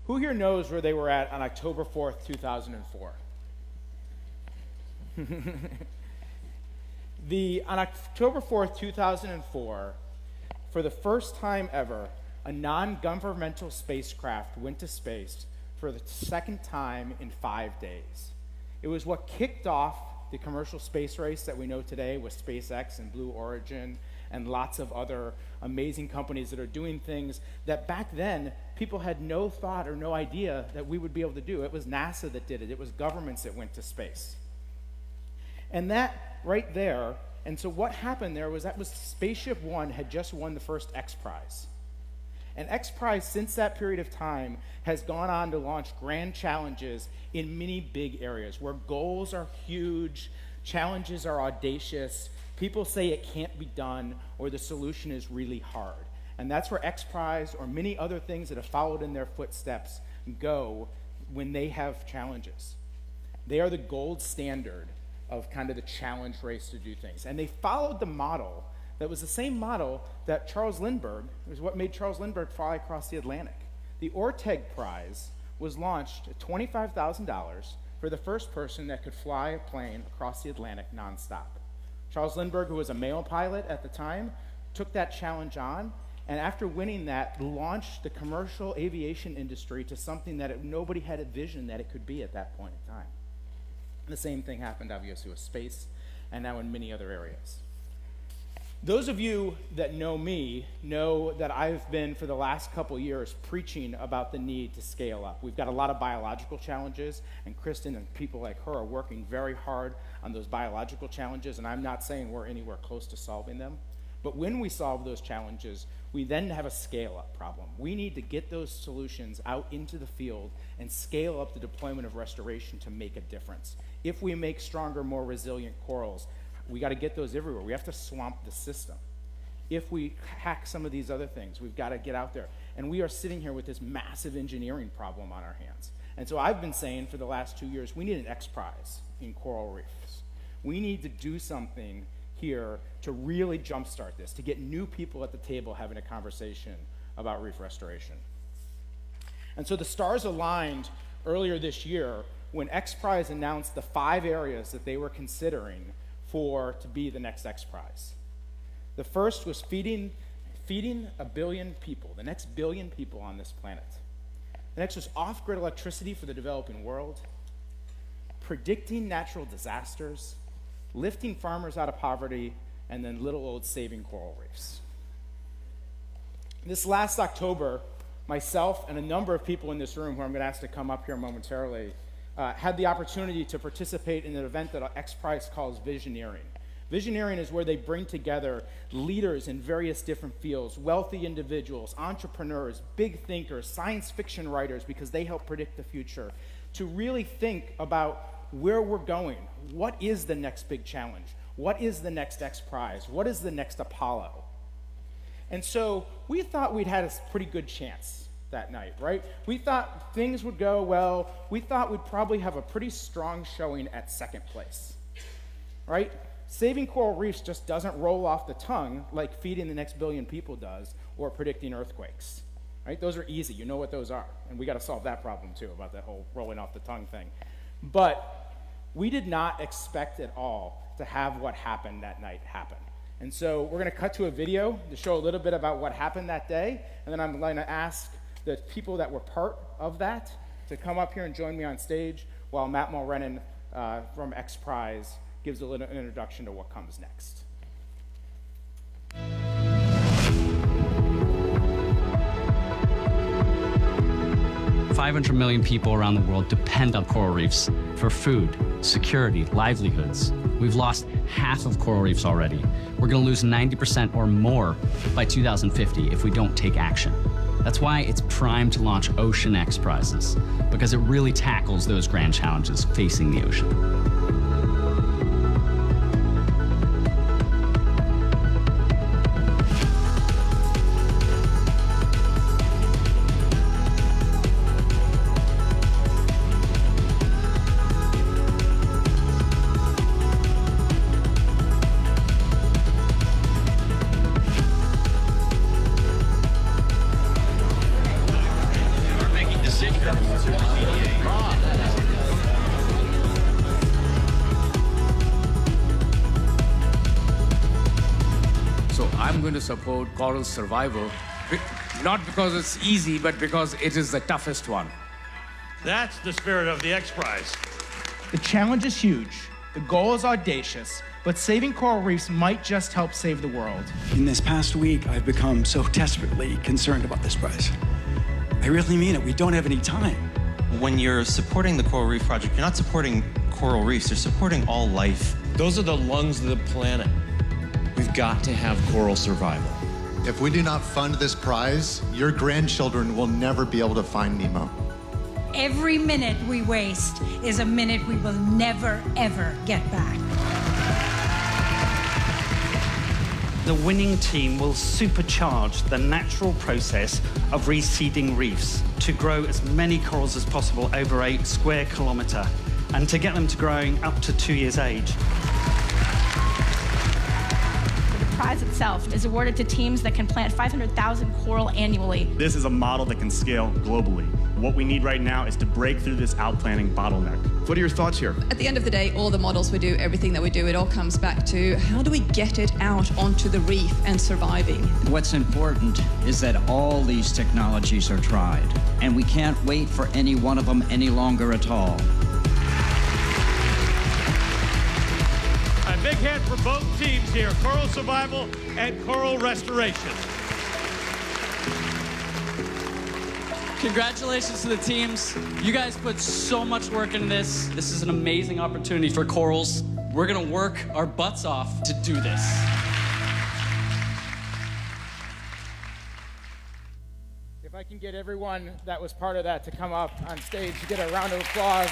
Who here knows where they were at on October 4th, 2004? On October 4th, 2004, for the first time ever, a non-governmental spacecraft went to space for the second time in 5 days. It was what kicked off the commercial space race that we know today with SpaceX and Blue Origin and lots of other amazing companies that are doing things that back then people had no thought or no idea that we would be able to do. It was NASA that did it. It was governments that went to space. And that right there, and so what happened there was Spaceship One had just won the first XPRIZE. And XPRIZE, since that period of time, has gone on to launch grand challenges in many big areas where goals are huge, challenges are audacious, people say it can't be done, or the solution is really hard. And that's where XPRIZE or many other things that have followed in their footsteps go when they have challenges. They are the gold standard of kind of the challenge race to do things. And they followed the model that was the same model that Charles Lindbergh, it was what made Charles Lindbergh fly across the Atlantic. The Orteig Prize was launched at $25,000 for the first person that could fly a plane across the Atlantic nonstop. Charles Lindbergh, who was a male pilot at the time, took that challenge on, and after winning that, launched the commercial aviation industry to something that nobody had envisioned that it could be at that point in time. And the same thing happened, obviously, with space, and now in many other areas. Those of you that know me know that I've been, for the last couple years, preaching about the need to scale up. We've got a lot of biological challenges, and Kristen and people like her are working very hard on those biological challenges, and I'm not saying we're anywhere close to solving them. But when we solve those challenges, we then have a scale-up problem. We need to get those solutions out into the field and scale up the deployment of restoration to make a difference. If we make stronger, more resilient corals, we got to get those everywhere. We have to swamp the system. If we hack some of these other things, we've got to get out there. And we are sitting here with this massive engineering problem on our hands. And so I've been saying for the last 2 years, we need an XPRIZE in coral reefs. We need to do something here to really jumpstart this, to get new people at the table having a conversation about reef restoration. And so the stars aligned earlier this year when XPRIZE announced the 5 areas that they were considering to be the next XPRIZE. The first was feeding 1 billion people, the next billion people on this planet. The next was off-grid electricity for the developing world, predicting natural disasters, lifting farmers out of poverty, and then little old saving coral reefs. This last October, myself and a number of people in this room, who I'm going to ask to come up here momentarily, had the opportunity to participate in an event that XPRIZE calls Visioneering. Visioneering is where they bring together leaders in various different fields, wealthy individuals, entrepreneurs, big thinkers, science fiction writers, because they help predict the future, to really think about where we're going. What is the next big challenge? What is the next XPRIZE? What is the next Apollo? And so we thought we'd had a pretty good chance that night, right? We thought things would go well. We thought we'd probably have a pretty strong showing at second place, right? Saving coral reefs just doesn't roll off the tongue like feeding the next billion people does, or predicting earthquakes, right? Those are easy. You know what those are. And we got to solve that problem too, about that whole rolling off the tongue thing. But we did not expect at all to have what happened that night happen. And so we're going to cut to a video to show a little bit about what happened that day, and then I'm going to ask the people that were part of that to come up here and join me on stage while Matt Mulrennan from XPRIZE gives a little introduction to what comes next. 500 million people around the world depend on coral reefs for food, security, livelihoods. We've lost half of coral reefs already. We're going to lose 90% or more by 2050 if we don't take action. That's why it's primed to launch Ocean XPRIZes, because it really tackles those grand challenges facing the ocean. So I'm going to support coral survival, not because it's easy, but because it is the toughest one. That's the spirit of the XPRIZE. The challenge is huge, the goal is audacious, but saving coral reefs might just help save the world. In this past week, I've become so desperately concerned about this prize. I really mean it. We don't have any time. When you're supporting the Coral Reef Project, you're not supporting coral reefs, you're supporting all life. Those are the lungs of the planet. We've got to have coral survival. If we do not fund this prize, your grandchildren will never be able to find Nemo. Every minute we waste is a minute we will never, ever get back. The winning team will supercharge the natural process of reseeding reefs to grow as many corals as possible over a square kilometre and to get them to growing up to 2 years age. The prize itself is awarded to teams that can plant 500,000 coral annually. This is a model that can scale globally. What we need right now is to break through this outplanting bottleneck. What are your thoughts here? At the end of the day, all the models we do, everything that we do, it all comes back to how do we get it out onto the reef and surviving? What's important is that all these technologies are tried, and we can't wait for any one of them any longer at all. A big hand for both teams here, coral survival and coral restoration. Congratulations to the teams. You guys put so much work into this. This is an amazing opportunity for corals. We're gonna work our butts off to do this. If I can get everyone that was part of that to come up on stage to get a round of applause.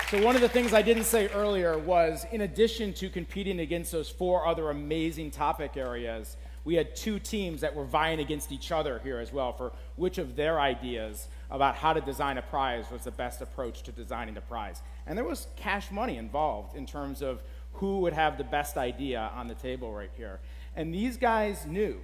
So one of the things I didn't say earlier was, in addition to competing against those 4 other amazing topic areas, we had 2 teams that were vying against each other here as well for which of their ideas about how to design a prize was the best approach to designing the prize. And there was cash money involved in terms of who would have the best idea on the table right here. And these guys knew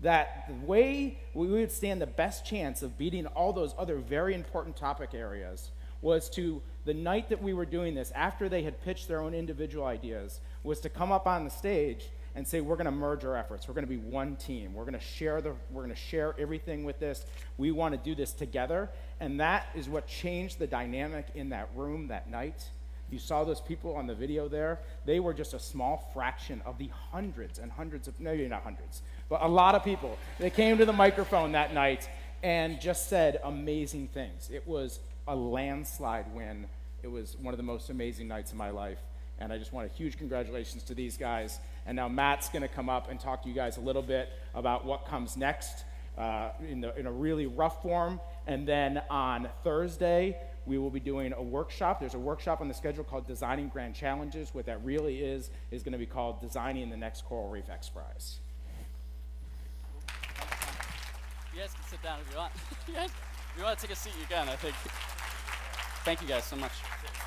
that the way we would stand the best chance of beating all those other very important topic areas was to, the night that we were doing this, after they had pitched their own individual ideas, was to come up on the stage and say, we're gonna merge our efforts. We're gonna be one team. We're gonna share everything with this. We wanna do this together. And that is what changed the dynamic in that room that night. You saw those people on the video there. They were just a small fraction of the hundreds and hundreds of, maybe not hundreds, but a lot of people. They came to the microphone that night and just said amazing things. It was a landslide win. It was one of the most amazing nights of my life. And I just want a huge congratulations to these guys. And now Matt's gonna come up and talk to you guys a little bit about what comes next in a really rough form. And then on Thursday, we will be doing a workshop. There's a workshop on the schedule called Designing Grand Challenges. What that really is gonna be called Designing the Next Coral Reef XPRIZE. You guys can sit down if you want. If you want to take a seat, you can, I think. Thank you guys so much.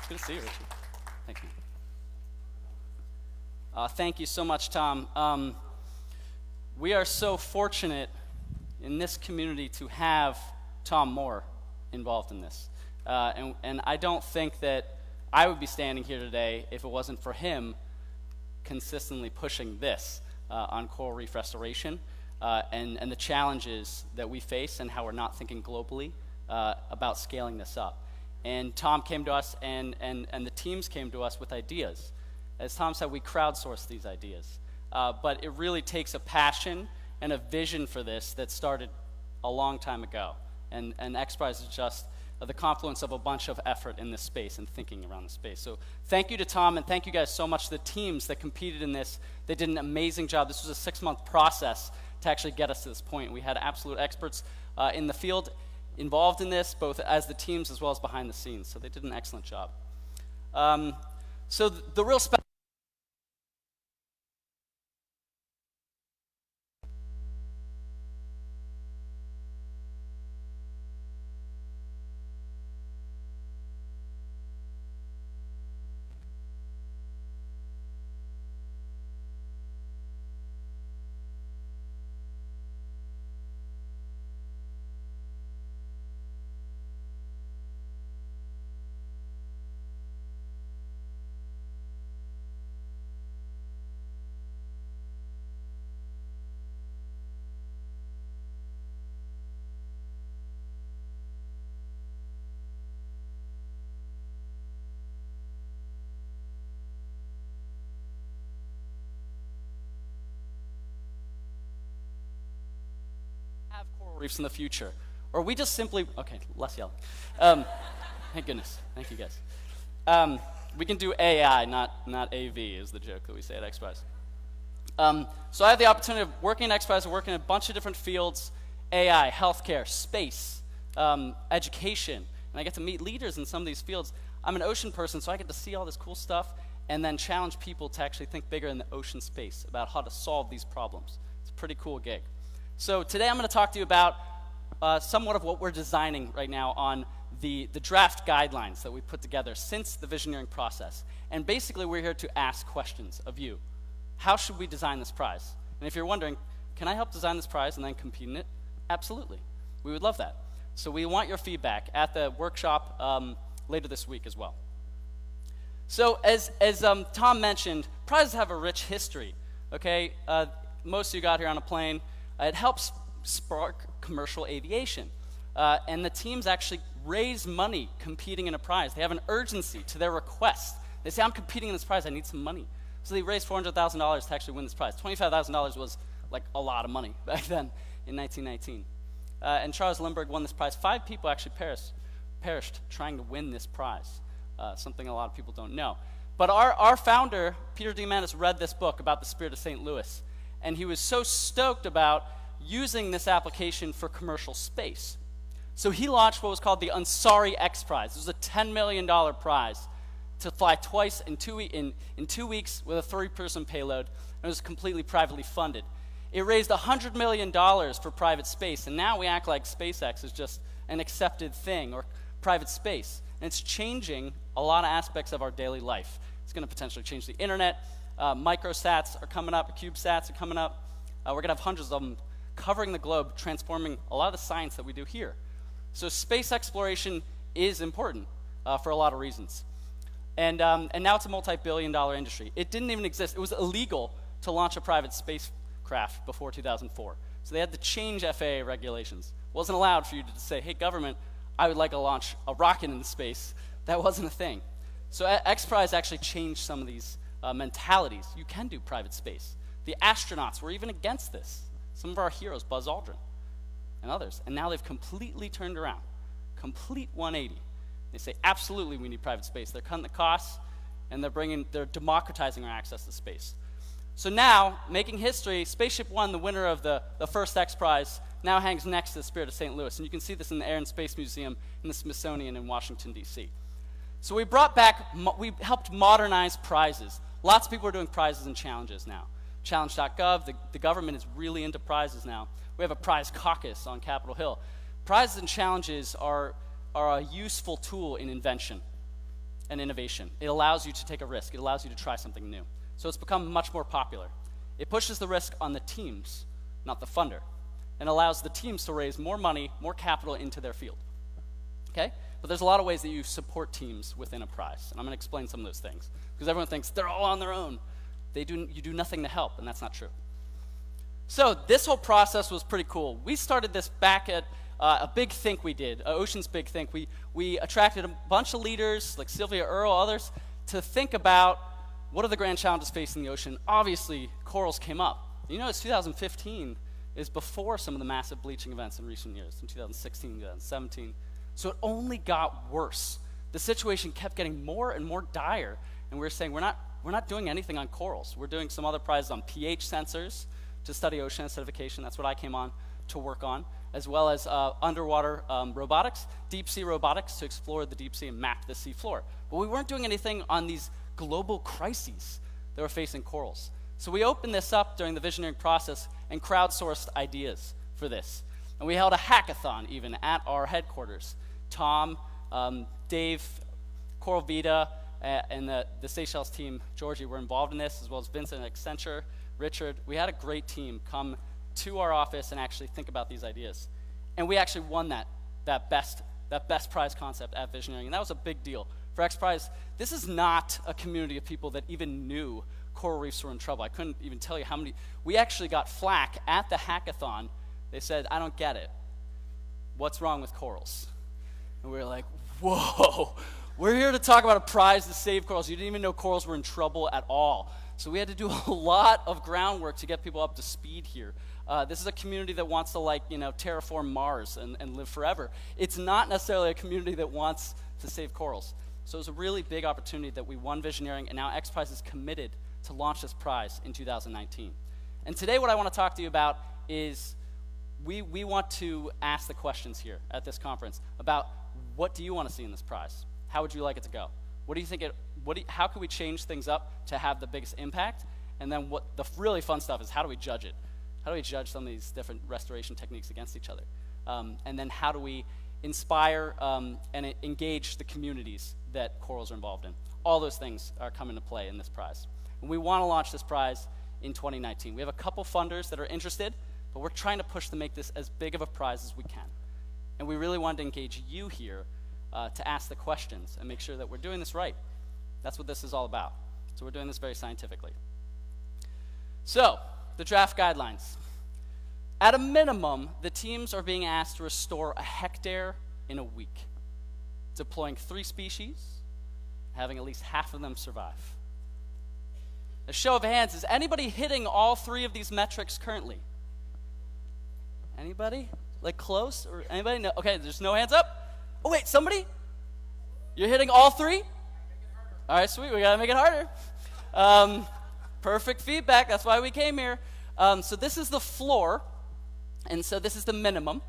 It's good to see you, Richard. Thank you. Thank you so much, Tom. We are so fortunate in this community to have Tom Moore involved in this. And I don't think that I would be standing here today if it wasn't for him consistently pushing this on coral reef restoration and the challenges that we face and how we're not thinking globally about scaling this up. And Tom came to us and the teams came to us with ideas. As Tom said, we crowdsourced these ideas. But it really takes a passion and a vision for this that started a long time ago. And XPRIZE is just the confluence of a bunch of effort in this space and thinking around the space. So thank you to Tom, and thank you guys so much to the teams that competed in this. They did an amazing job. This was a 6-month process to actually get us to this point. We had absolute experts in the field involved in this, both as the teams as well as behind the scenes. So they did an excellent job. So the real coral reefs in the future? Or we just simply, okay, less yelling. Thank goodness, thank you guys. We can do AI, not AV is the joke that we say at XPRIZE. So I have the opportunity of working at XPRIZE and working in a bunch of different fields, AI, healthcare, space, education, and I get to meet leaders in some of these fields. I'm an ocean person, so I get to see all this cool stuff and then challenge people to actually think bigger in the ocean space about how to solve these problems. It's a pretty cool gig. So today I'm going to talk to you about somewhat of what we're designing right now on the draft guidelines that we put together since the visioneering process. And basically we're here to ask questions of you. How should we design this prize? And if you're wondering, can I help design this prize and then compete in it? Absolutely. We would love that. So we want your feedback at the workshop later this week as well. So as Tom mentioned, prizes have a rich history. Okay, most of you got here on a plane. It helps spark commercial aviation. And the teams actually raise money competing in a prize. They have an urgency to their request. They say, I'm competing in this prize, I need some money. So they raised $400,000 to actually win this prize. $25,000 was like a lot of money back then in 1919. And Charles Lindbergh won this prize. 5 people actually perished trying to win this prize, something a lot of people don't know. But our founder, Peter Diamandis, read this book about the spirit of St. Louis, and he was so stoked about using this application for commercial space. So he launched what was called the Unsari XPRIZE. It was a $10 million prize to fly twice in 2 weeks with a 3-person payload, and it was completely privately funded. It raised $100 million for private space, and now we act like SpaceX is just an accepted thing, or private space. And it's changing a lot of aspects of our daily life. It's going to potentially change the internet. Microsats are coming up, CubeSats are coming up. We're going to have hundreds of them covering the globe, transforming a lot of the science that we do here. So space exploration is important for a lot of reasons. And now it's a multi-billion-dollar industry. It didn't even exist. It was illegal to launch a private spacecraft before 2004. So they had to change FAA regulations. It wasn't allowed for you to say, hey, government, I would like to launch a rocket into space. That wasn't a thing. So XPRIZE actually changed some of these mentalities. You can do private space. The astronauts were even against this. Some of our heroes, Buzz Aldrin and others. And now they've completely turned around. Complete 180. They say, absolutely, we need private space. They're cutting the costs, and they're democratizing our access to space. So now, making history, Spaceship One, the winner of the first XPRIZE, now hangs next to the Spirit of St. Louis. And you can see this in the Air and Space Museum in the Smithsonian in Washington, D.C. So we we helped modernize prizes. Lots of people are doing prizes and challenges now. Challenge.gov, the government is really into prizes now. We have a prize caucus on Capitol Hill. Prizes and challenges are a useful tool in invention and innovation. It allows you to take a risk. It allows you to try something new. So it's become much more popular. It pushes the risk on the teams, not the funder, and allows the teams to raise more money, more capital into their field. Okay? But there's a lot of ways that you support teams within a prize, and I'm going to explain some of those things, because everyone thinks they're all on their own. You do nothing to help, and that's not true. So this whole process was pretty cool. We started this back at a big think we did, Ocean's Big Think. We attracted a bunch of leaders, like Sylvia Earle, others, to think about what are the grand challenges facing the ocean. Obviously, corals came up. You know, it's 2015 is before some of the massive bleaching events in recent years, in 2016, 2017. So it only got worse. The situation kept getting more and more dire, and we were saying, we're not doing anything on corals. We're doing some other prizes on pH sensors to study ocean acidification. That's what I came on to work on, as well as underwater robotics, deep sea robotics to explore the deep sea and map the sea floor. But we weren't doing anything on these global crises that were facing corals. So we opened this up during the visioneering process and crowdsourced ideas for this. And we held a hackathon even at our headquarters. Tom, Dave, Coral Vita, and the Seychelles team, Georgie, were involved in this, as well as Vincent at Accenture, Richard. We had a great team come to our office and actually think about these ideas. And we actually won that best prize concept at Visioneering, and that was a big deal. For XPRIZE, this is not a community of people that even knew coral reefs were in trouble. I couldn't even tell you how many. We actually got flack at the hackathon. They said, I don't get it. What's wrong with corals? And we were like, whoa, we're here to talk about a prize to save corals. You didn't even know corals were in trouble at all. So we had to do a lot of groundwork to get people up to speed here This is a community that wants to, like, terraform Mars and live forever. It's not necessarily a community that wants to save corals. So it was a really big opportunity that we won Visioneering, and now XPRIZE is committed to launch this prize in 2019. And today what I want to talk to you about is we want to ask the questions here at this conference about what do you want to see in this prize? How would you like it to go? What do you think how can we change things up to have the biggest impact? And then what the really fun stuff is, how do we judge it? How do we judge some of these different restoration techniques against each other? And then how do we inspire and engage the communities that corals are involved in? All those things are coming to play in this prize. And we want to launch this prize in 2019. We have a couple funders that are interested, but we're trying to push to make this as big of a prize as we can. And we really wanted to engage you here to ask the questions and make sure that we're doing this right. That's what this is all about. So we're doing this very scientifically. So, the draft guidelines. At a minimum, the teams are being asked to restore a hectare in a week, deploying 3 species, having at least half of them survive. A show of hands, is anybody hitting all 3 of these metrics currently? Anybody? Like close? Or anybody? No. Okay, there's no hands up. Oh wait, somebody? You're hitting all 3? All right, sweet, we gotta make it harder. Perfect feedback, that's why we came here. So this is the floor, and so this is the minimum,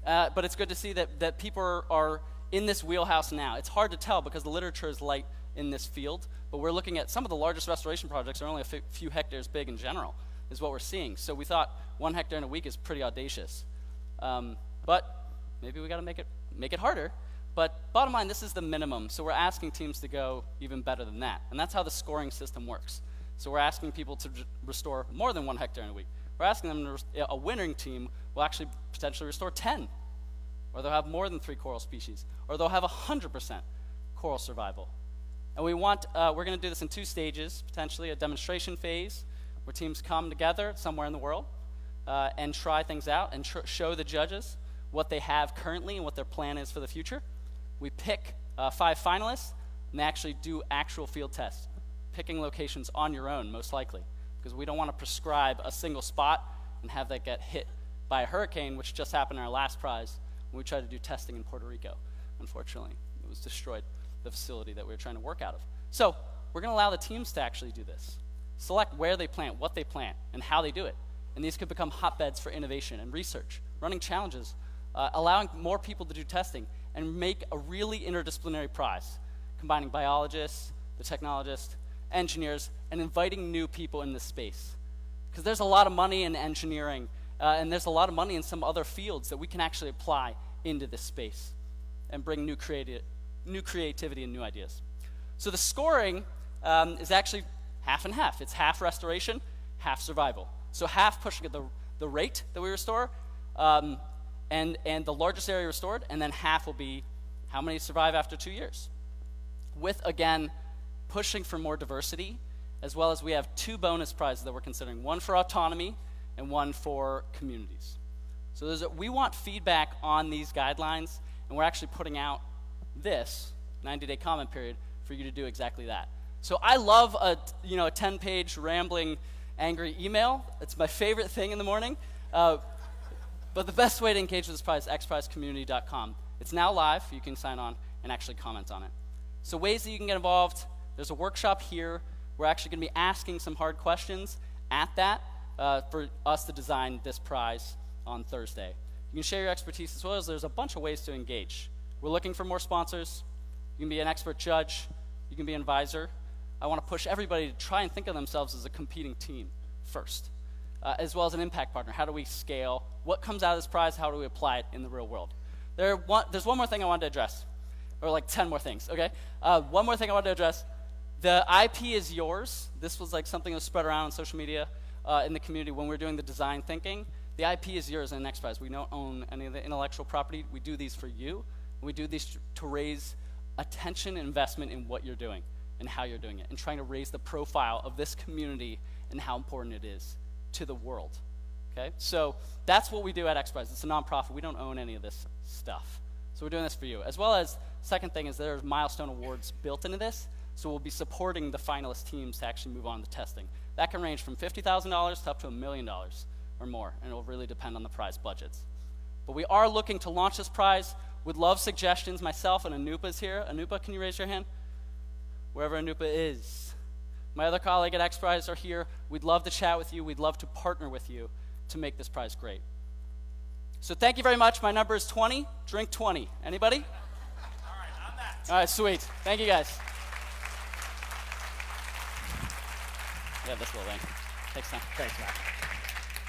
but it's good to see that people are in this wheelhouse now. It's hard to tell because the literature is light in this field, but we're looking at some of the largest restoration projects are only a few hectares big in general, is what we're seeing. So we thought 1 hectare in a week is pretty audacious. But maybe we gotta make it harder. But bottom line, this is the minimum, so we're asking teams to go even better than that. And that's how the scoring system works. So we're asking people to restore more than 1 hectare in a week. We're asking them a winning team will actually potentially restore 10, or they'll have more than 3 coral species, or they'll have 100% coral survival. And we're gonna do this in 2 stages, potentially a demonstration phase where teams come together somewhere in the world and try things out and show the judges what they have currently and what their plan is for the future. We pick 5 finalists, and they actually do actual field tests, picking locations on your own, most likely, because we don't want to prescribe a single spot and have that get hit by a hurricane, which just happened in our last prize when we tried to do testing in Puerto Rico. Unfortunately, it was destroyed, the facility that we were trying to work out of. So we're going to allow the teams to actually do this. Select where they plant, what they plant, and how they do it. And these could become hotbeds for innovation and research, running challenges, allowing more people to do testing, and make a really interdisciplinary prize, combining biologists, the technologists, engineers, and inviting new people in this space. Because there's a lot of money in engineering, and there's a lot of money in some other fields that we can actually apply into this space and bring new creativity and new ideas. So the scoring is actually half and half. It's half restoration, half survival. So half pushing at the rate that we restore, and the largest area restored, and then half will be how many survive after 2 years. With, again, pushing for more diversity, as well as we have 2 bonus prizes that we're considering, one for autonomy and one for communities. So we want feedback on these guidelines, and we're actually putting out this 90-day comment period for you to do exactly that. So I love a 10-page rambling, angry email. It's my favorite thing in the morning. But the best way to engage with this prize is xprizecommunity.com. It's now live. You can sign on and actually comment on it. So ways that you can get involved, there's a workshop here. We're actually going to be asking some hard questions at that for us to design this prize on Thursday. You can share your expertise, as well as there's a bunch of ways to engage. We're looking for more sponsors. You can be an expert judge. You can be an advisor. I want to push everybody to try and think of themselves as a competing team first, as well as an impact partner. How do we scale? What comes out of this prize? How do we apply it in the real world? There's one more thing I wanted to address, or like 10 more things, okay? One more thing I wanted to address. The IP is yours. This was like something that was spread around on social media in the community when we were doing the design thinking. The IP is yours in the XPRIZE. We don't own any of the intellectual property. We do these for you. We do these to raise attention and investment in what you're doing and how you're doing it, and trying to raise the profile of this community and how important it is to the world. Okay, so that's what we do at XPRIZE. It's a nonprofit. We don't own any of this stuff. So we're doing this for you. As well as, second thing is there's Milestone Awards built into this, so we'll be supporting the finalist teams to actually move on to testing. That can range from $50,000 to up to $1 million or more, and it will really depend on the prize budgets. But we are looking to launch this prize. Would love suggestions. Myself and Anupa's here. Anupa, can you raise your hand? Wherever Anupa is. My other colleague at XPRIZE are here. We'd love to chat with you. We'd love to partner with you to make this prize great. So thank you very much. My number is 20. Drink 20. Anybody? All right, on that. All right, sweet. Thank you, guys. Yeah, this little thing. Takes time. Thanks, Matt.